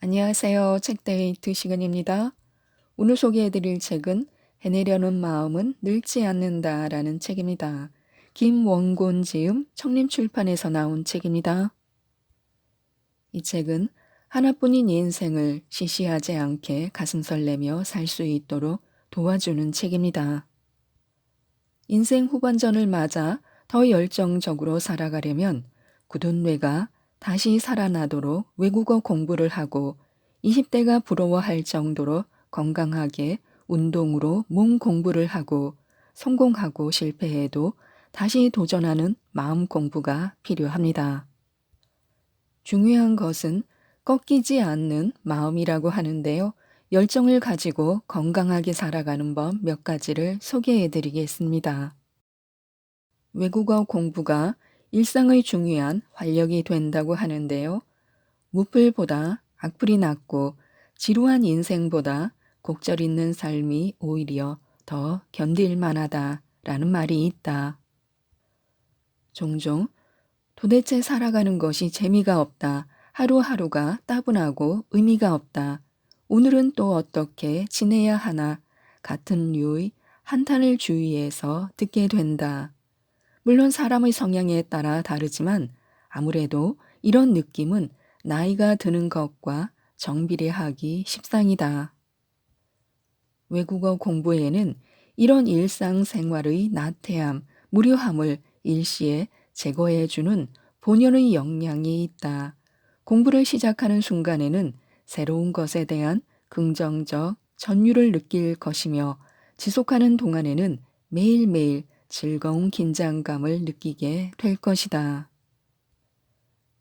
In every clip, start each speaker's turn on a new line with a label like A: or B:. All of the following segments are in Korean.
A: 안녕하세요. 책데이트 시간입니다. 오늘 소개해드릴 책은 해내려는 마음은 늙지 않는다라는 책입니다. 김원곤 지음 청림출판에서 나온 책입니다. 이 책은 하나뿐인 인생을 시시하지 않게 가슴 설레며 살 수 있도록 도와주는 책입니다. 인생 후반전을 맞아 더 열정적으로 살아가려면 굳은 뇌가 다시 살아나도록 외국어 공부를 하고 20대가 부러워할 정도로 건강하게 운동으로 몸 공부를 하고 성공하고 실패해도 다시 도전하는 마음 공부가 필요합니다. 중요한 것은 꺾이지 않는 마음이라고 하는데요. 열정을 가지고 건강하게 살아가는 법 몇 가지를 소개해 드리겠습니다. 외국어 공부가 일상의 중요한 활력이 된다고 하는데요. 무풀보다 악플이 낫고 지루한 인생보다 곡절 있는 삶이 오히려 더 견딜 만하다라는 말이 있다. 종종 도대체 살아가는 것이 재미가 없다. 하루하루가 따분하고 의미가 없다. 오늘은 또 어떻게 지내야 하나 같은 류의 한탄을 주위에서 듣게 된다. 물론 사람의 성향에 따라 다르지만 아무래도 이런 느낌은 나이가 드는 것과 정비례하기 십상이다. 외국어 공부에는 이런 일상생활의 나태함, 무료함을 일시에 제거해주는 본연의 역량이 있다. 공부를 시작하는 순간에는 새로운 것에 대한 긍정적 전율을 느낄 것이며 지속하는 동안에는 매일매일 즐거운 긴장감을 느끼게 될 것이다.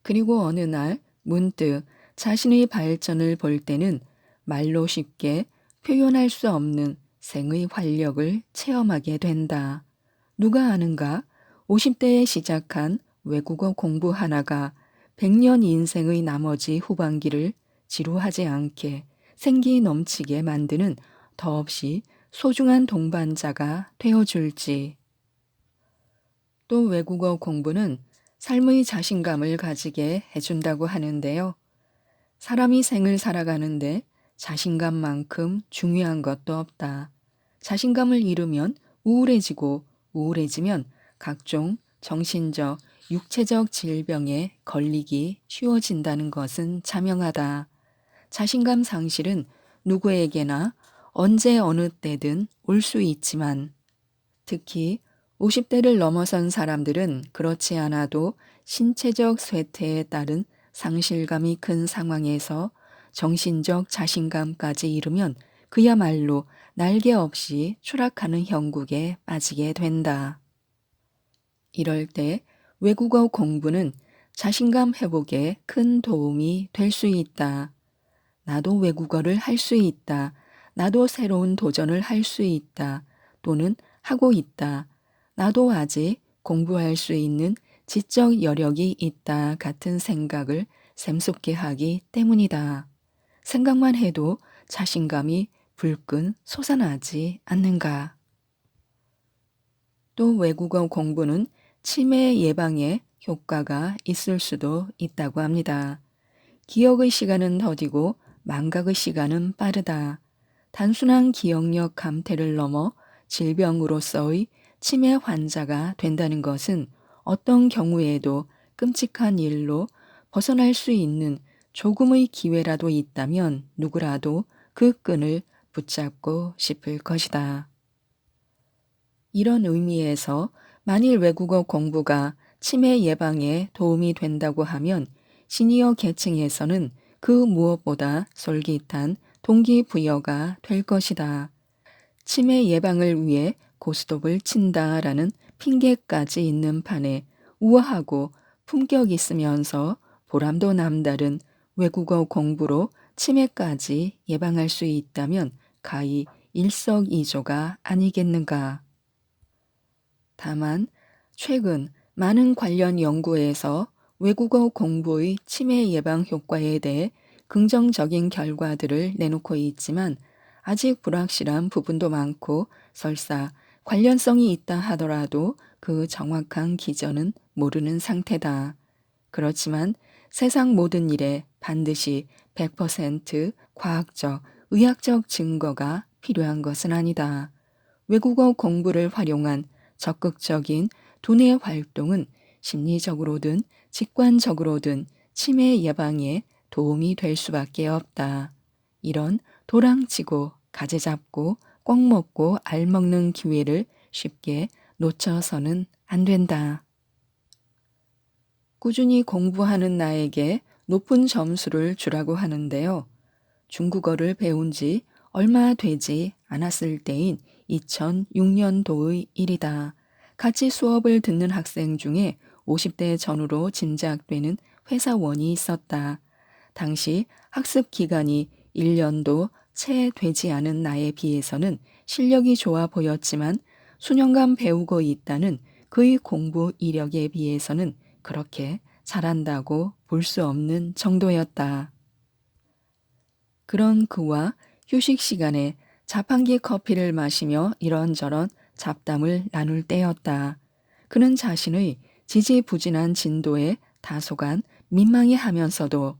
A: 그리고 어느 날 문득 자신의 발전을 볼 때는 말로 쉽게 표현할 수 없는 생의 활력을 체험하게 된다. 누가 아는가? 50대에 시작한 외국어 공부 하나가 100년 인생의 나머지 후반기를 지루하지 않게 생기 넘치게 만드는 더없이 소중한 동반자가 되어줄지. 또 외국어 공부는 삶의 자신감을 가지게 해준다고 하는데요. 사람이 생을 살아가는데 자신감만큼 중요한 것도 없다. 자신감을 잃으면 우울해지고 우울해지면 각종 정신적, 육체적 질병에 걸리기 쉬워진다는 것은 자명하다. 자신감 상실은 누구에게나 언제 어느 때든 올 수 있지만 특히 50대를 넘어선 사람들은 그렇지 않아도 신체적 쇠퇴에 따른 상실감이 큰 상황에서 정신적 자신감까지 잃으면 그야말로 날개 없이 추락하는 형국에 빠지게 된다. 이럴 때 외국어 공부는 자신감 회복에 큰 도움이 될 수 있다. 나도 외국어를 할 수 있다. 나도 새로운 도전을 할 수 있다. 또는 하고 있다. 나도 아직 공부할 수 있는 지적 여력이 있다 같은 생각을 샘솟게 하기 때문이다. 생각만 해도 자신감이 불끈 솟아나지 않는가. 또 외국어 공부는 치매 예방에 효과가 있을 수도 있다고 합니다. 기억의 시간은 더디고 망각의 시간은 빠르다. 단순한 기억력 감퇴를 넘어 질병으로서의 치매 환자가 된다는 것은 어떤 경우에도 끔찍한 일로 벗어날 수 있는 조금의 기회라도 있다면 누구라도 그 끈을 붙잡고 싶을 것이다. 이런 의미에서 만일 외국어 공부가 치매 예방에 도움이 된다고 하면 시니어 계층에서는 그 무엇보다 솔깃한 동기부여가 될 것이다. 치매 예방을 위해 고스톱을 친다라는 핑계까지 있는 판에 우아하고 품격 있으면서 보람도 남다른 외국어 공부로 치매까지 예방할 수 있다면 가히 일석이조가 아니겠는가. 다만 최근 많은 관련 연구에서 외국어 공부의 치매 예방 효과에 대해 긍정적인 결과들을 내놓고 있지만 아직 불확실한 부분도 많고 설사 관련성이 있다 하더라도 그 정확한 기전은 모르는 상태다. 그렇지만 세상 모든 일에 반드시 100% 과학적, 의학적 증거가 필요한 것은 아니다. 외국어 공부를 활용한 적극적인 두뇌 활동은 심리적으로든 직관적으로든 치매 예방에 도움이 될 수밖에 없다. 이런 도랑치고 가재 잡고 꽉 먹고 알 먹는 기회를 쉽게 놓쳐서는 안 된다. 꾸준히 공부하는 나에게 높은 점수를 주라고 하는데요. 중국어를 배운 지 얼마 되지 않았을 때인 2006년도의 일이다. 같이 수업을 듣는 학생 중에 50대 전후로 짐작되는 회사원이 있었다. 당시 학습 기간이 1년도 채 되지 않은 나에 비해서는 실력이 좋아 보였지만 수년간 배우고 있다는 그의 공부 이력에 비해서는 그렇게 잘한다고 볼 수 없는 정도였다. 그런 그와 휴식 시간에 자판기 커피를 마시며 이런저런 잡담을 나눌 때였다. 그는 자신의 지지부진한 진도에 다소간 민망해하면서도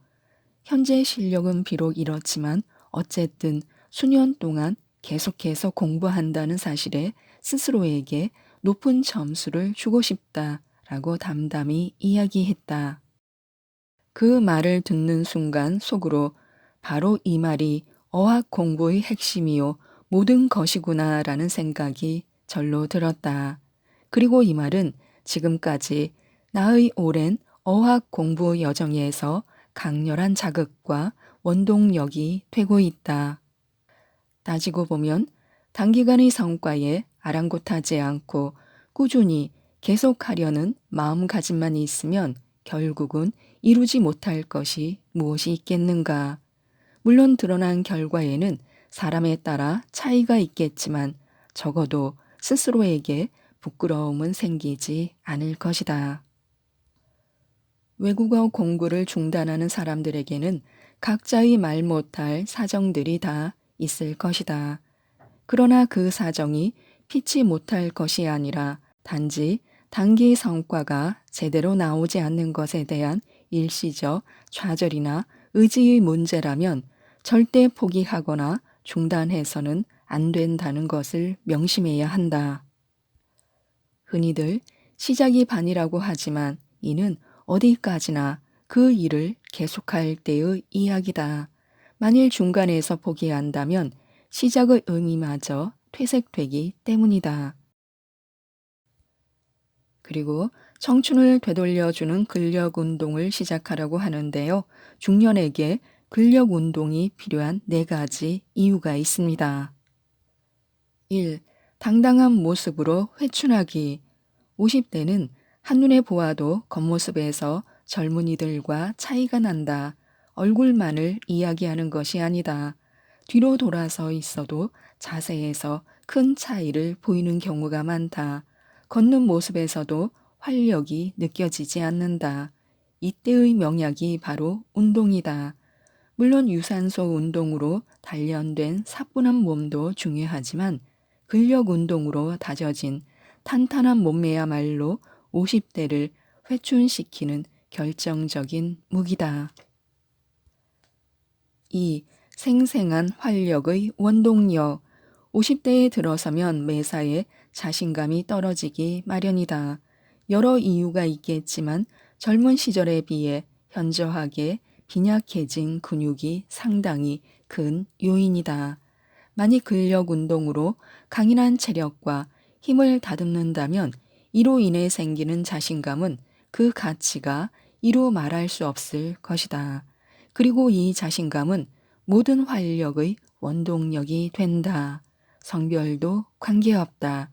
A: 현재 실력은 비록 이렇지만 어쨌든 수년 동안 계속해서 공부한다는 사실에 스스로에게 높은 점수를 주고 싶다라고 담담히 이야기했다. 그 말을 듣는 순간 속으로 바로 이 말이 어학 공부의 핵심이요 모든 것이구나라는 생각이 절로 들었다. 그리고 이 말은 지금까지 나의 오랜 어학 공부 여정에서 강렬한 자극과 원동력이 되고 있다. 따지고 보면 단기간의 성과에 아랑곳하지 않고 꾸준히 계속하려는 마음가짐만 있으면 결국은 이루지 못할 것이 무엇이 있겠는가. 물론 드러난 결과에는 사람에 따라 차이가 있겠지만 적어도 스스로에게 부끄러움은 생기지 않을 것이다. 외국어 공부를 중단하는 사람들에게는 각자의 말 못할 사정들이 다 있을 것이다. 그러나 그 사정이 피치 못할 것이 아니라 단지 단기 성과가 제대로 나오지 않는 것에 대한 일시적 좌절이나 의지의 문제라면 절대 포기하거나 중단해서는 안 된다는 것을 명심해야 한다. 흔히들 시작이 반이라고 하지만 이는 어디까지나 그 일을 계속할 때의 이야기다. 만일 중간에서 포기한다면 시작의 의미마저 퇴색되기 때문이다. 그리고 청춘을 되돌려주는 근력 운동을 시작하라고 하는데요. 중년에게 근력 운동이 필요한 4가지 이유가 있습니다. 1. 당당한 모습으로 회춘하기. 50대는 한눈에 보아도 겉모습에서 젊은이들과 차이가 난다. 얼굴만을 이야기하는 것이 아니다. 뒤로 돌아서 있어도 자세에서 큰 차이를 보이는 경우가 많다. 걷는 모습에서도 활력이 느껴지지 않는다. 이때의 명약이 바로 운동이다. 물론 유산소 운동으로 단련된 사뿐한 몸도 중요하지만 근력 운동으로 다져진 탄탄한 몸매야말로 50대를 회춘시키는 결정적인 무기다. 2. 생생한 활력의 원동력. 50대에 들어서면 매사에 자신감이 떨어지기 마련이다. 여러 이유가 있겠지만 젊은 시절에 비해 현저하게 빈약해진 근육이 상당히 큰 요인이다. 만약 근력 운동으로 강인한 체력과 힘을 다듬는다면 이로 인해 생기는 자신감은 그 가치가 이루 말할 수 없을 것이다. 그리고 이 자신감은 모든 활력의 원동력이 된다. 성별도 관계없다.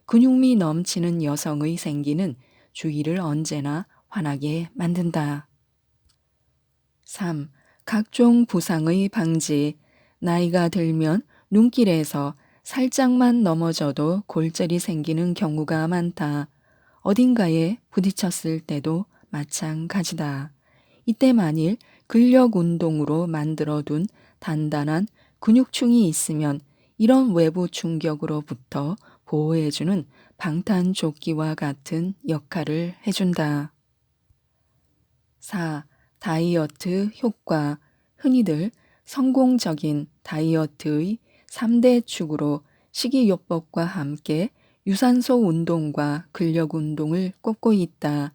A: 근육미 넘치는 여성의 생기는 주위를 언제나 환하게 만든다. 3. 각종 부상의 방지. 나이가 들면 눈길에서 살짝만 넘어져도 골절이 생기는 경우가 많다. 어딘가에 부딪혔을 때도 마찬가지다. 이때 만일 근력 운동으로 만들어둔 단단한 근육층이 있으면 이런 외부 충격으로부터 보호해주는 방탄조끼와 같은 역할을 해준다. 4. 다이어트 효과. 흔히들 성공적인 다이어트의 3대 축으로 식이요법과 함께 유산소 운동과 근력 운동을 꼽고 있다.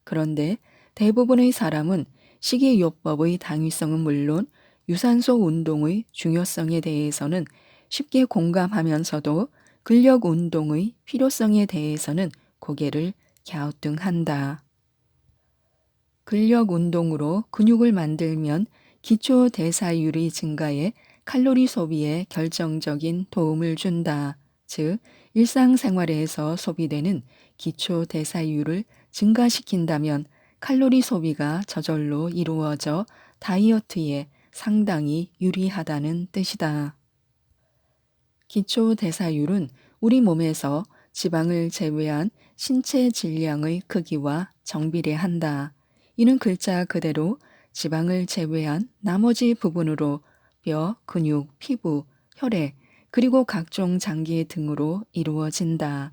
A: 그런데 대부분의 사람은 식이요법의 당위성은 물론 유산소 운동의 중요성에 대해서는 쉽게 공감하면서도 근력 운동의 필요성에 대해서는 고개를 갸우뚱한다. 근력 운동으로 근육을 만들면 기초 대사율이 증가해 칼로리 소비에 결정적인 도움을 준다. 즉, 일상생활에서 소비되는 기초 대사율을 증가시킨다면 칼로리 소비가 저절로 이루어져 다이어트에 상당히 유리하다는 뜻이다. 기초 대사율은 우리 몸에서 지방을 제외한 신체 질량의 크기와 정비례한다. 이는 글자 그대로 지방을 제외한 나머지 부분으로 뼈, 근육, 피부, 혈액, 그리고 각종 장기 등으로 이루어진다.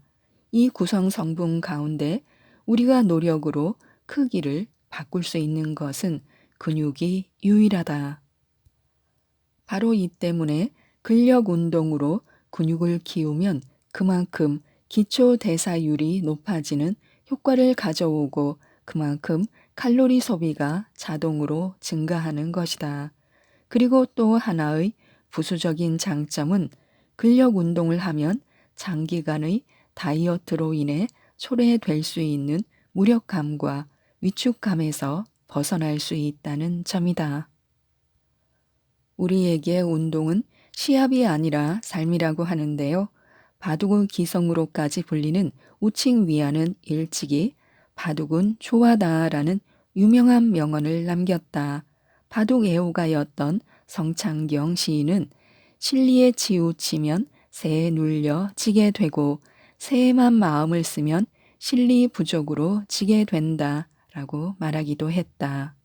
A: 이 구성 성분 가운데 우리가 노력으로 크기를 바꿀 수 있는 것은 근육이 유일하다. 바로 이 때문에 근력 운동으로 근육을 키우면 그만큼 기초 대사율이 높아지는 효과를 가져오고 그만큼 칼로리 소비가 자동으로 증가하는 것이다. 그리고 또 하나의 부수적인 장점은 근력 운동을 하면 장기간의 다이어트로 인해 초래될 수 있는 무력감과 위축감에서 벗어날 수 있다는 점이다. 우리에게 운동은 시합이 아니라 삶이라고 하는데요. 바둑의 기성으로까지 불리는 우칭 위안은 일찍이 바둑은 좋아다라는 유명한 명언을 남겼다. 바둑 애호가였던 성창경 시인은 실리에 치우치면 새에 눌려 지게 되고 새에만 마음을 쓰면 실리 부족으로 지게 된다 라고 말하기도 했다.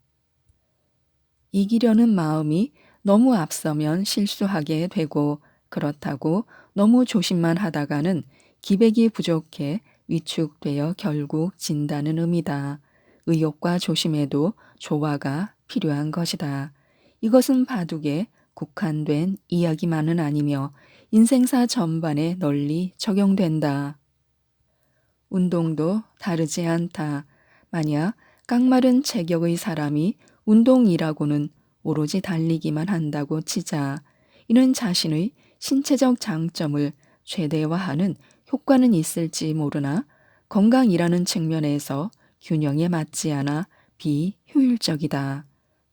A: 이기려는 마음이 너무 앞서면 실수하게 되고 그렇다고 너무 조심만 하다가는 기백이 부족해 위축되어 결국 진다는 의미다. 의욕과 조심에도 조화가 필요한 것이다. 이것은 바둑에 국한된 이야기만은 아니며 인생사 전반에 널리 적용된다. 운동도 다르지 않다. 만약 깡마른 체격의 사람이 운동이라고는 오로지 달리기만 한다고 치자. 이는 자신의 신체적 장점을 최대화하는 효과는 있을지 모르나 건강이라는 측면에서 균형에 맞지 않아 비효율적이다.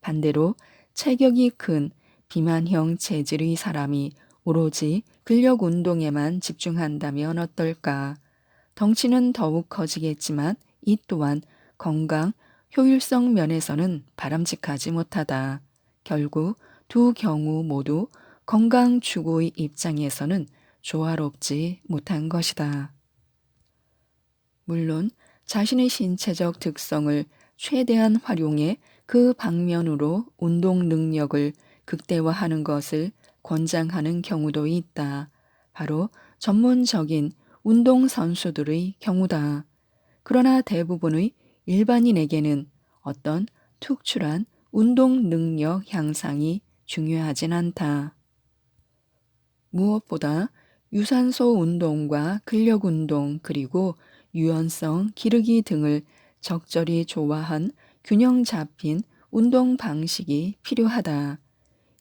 A: 반대로 체격이 큰 비만형 체질의 사람이 오로지 근력 운동에만 집중한다면 어떨까? 덩치는 더욱 커지겠지만 이 또한 건강, 효율성 면에서는 바람직하지 못하다. 결국 두 경우 모두 건강 추구의 입장에서는 조화롭지 못한 것이다. 물론 자신의 신체적 특성을 최대한 활용해 그 방면으로 운동 능력을 극대화하는 것을 권장하는 경우도 있다. 바로 전문적인 운동 선수들의 경우다. 그러나 대부분의 일반인에게는 어떤 특출한 운동 능력 향상이 중요하진 않다. 무엇보다 유산소 운동과 근력 운동 그리고 유연성, 기르기 등을 적절히 조화한 균형 잡힌 운동 방식이 필요하다.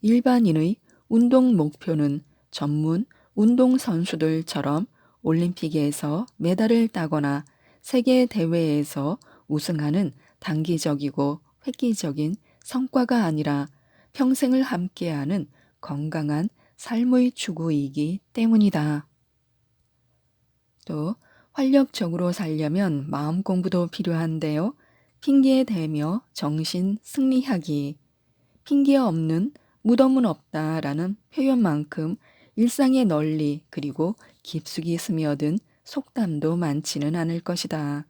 A: 일반인의 운동 목표는 전문 운동 선수들처럼 올림픽에서 메달을 따거나 세계 대회에서 우승하는 단기적이고 획기적인 성과가 아니라 평생을 함께하는 건강한 삶의 추구이기 때문이다. 또 활력적으로 살려면 마음 공부도 필요한데요. 핑계 대며 정신 승리하기. 핑계 없는 무덤은 없다라는 표현만큼 일상에 널리 그리고 깊숙이 스며든 속담도 많지는 않을 것이다.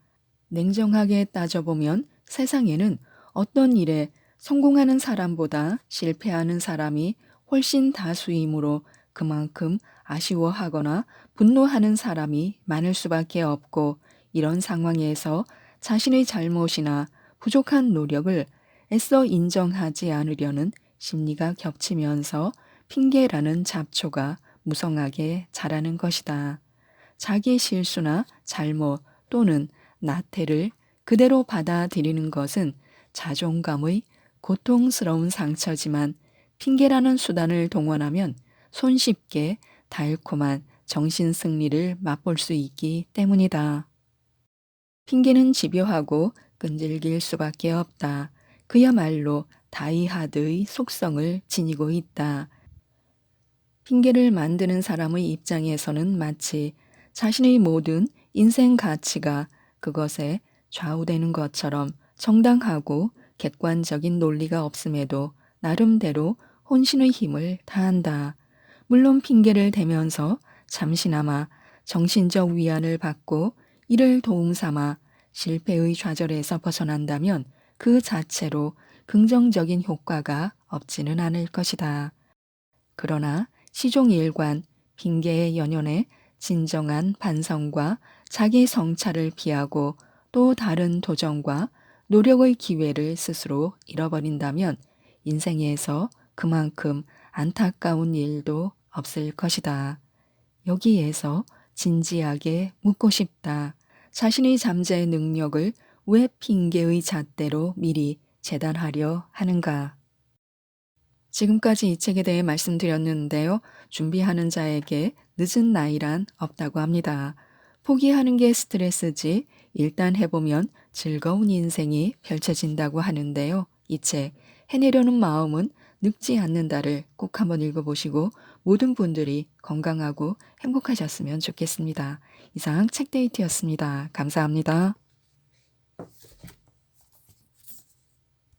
A: 냉정하게 따져보면 세상에는 어떤 일에 성공하는 사람보다 실패하는 사람이 훨씬 다수이므로 그만큼 아쉬워하거나 분노하는 사람이 많을 수밖에 없고 이런 상황에서 자신의 잘못이나 부족한 노력을 애써 인정하지 않으려는 심리가 겹치면서 핑계라는 잡초가 무성하게 자라는 것이다. 자기 실수나 잘못 또는 나태를 그대로 받아들이는 것은 자존감의 고통스러운 상처지만 핑계라는 수단을 동원하면 손쉽게 달콤한 정신 승리를 맛볼 수 있기 때문이다. 핑계는 집요하고 끈질길 수밖에 없다. 그야말로 다이하드의 속성을 지니고 있다. 핑계를 만드는 사람의 입장에서는 마치 자신의 모든 인생 가치가 그것에 좌우되는 것처럼 정당하고 객관적인 논리가 없음에도 나름대로 혼신의 힘을 다한다. 물론 핑계를 대면서 잠시나마 정신적 위안을 받고 이를 도움 삼아 실패의 좌절에서 벗어난다면 그 자체로 긍정적인 효과가 없지는 않을 것이다. 그러나 시종일관 핑계의 연연에 진정한 반성과 자기 성찰을 피하고 또 다른 도전과 노력의 기회를 스스로 잃어버린다면 인생에서 그만큼 안타까운 일도 없을 것이다. 여기에서 진지하게 묻고 싶다. 자신의 잠재 능력을 왜 핑계의 잣대로 미리 재단하려 하는가? 지금까지 이 책에 대해 말씀드렸는데요. 준비하는 자에게 늦은 나이란 없다고 합니다. 포기하는 게 스트레스지 일단 해보면 즐거운 인생이 펼쳐진다고 하는데요. 이 책 해내려는 마음은 늙지 않는다를 꼭 한번 읽어보시고 모든 분들이 건강하고 행복하셨으면 좋겠습니다. 이상 책데이트였습니다. 감사합니다.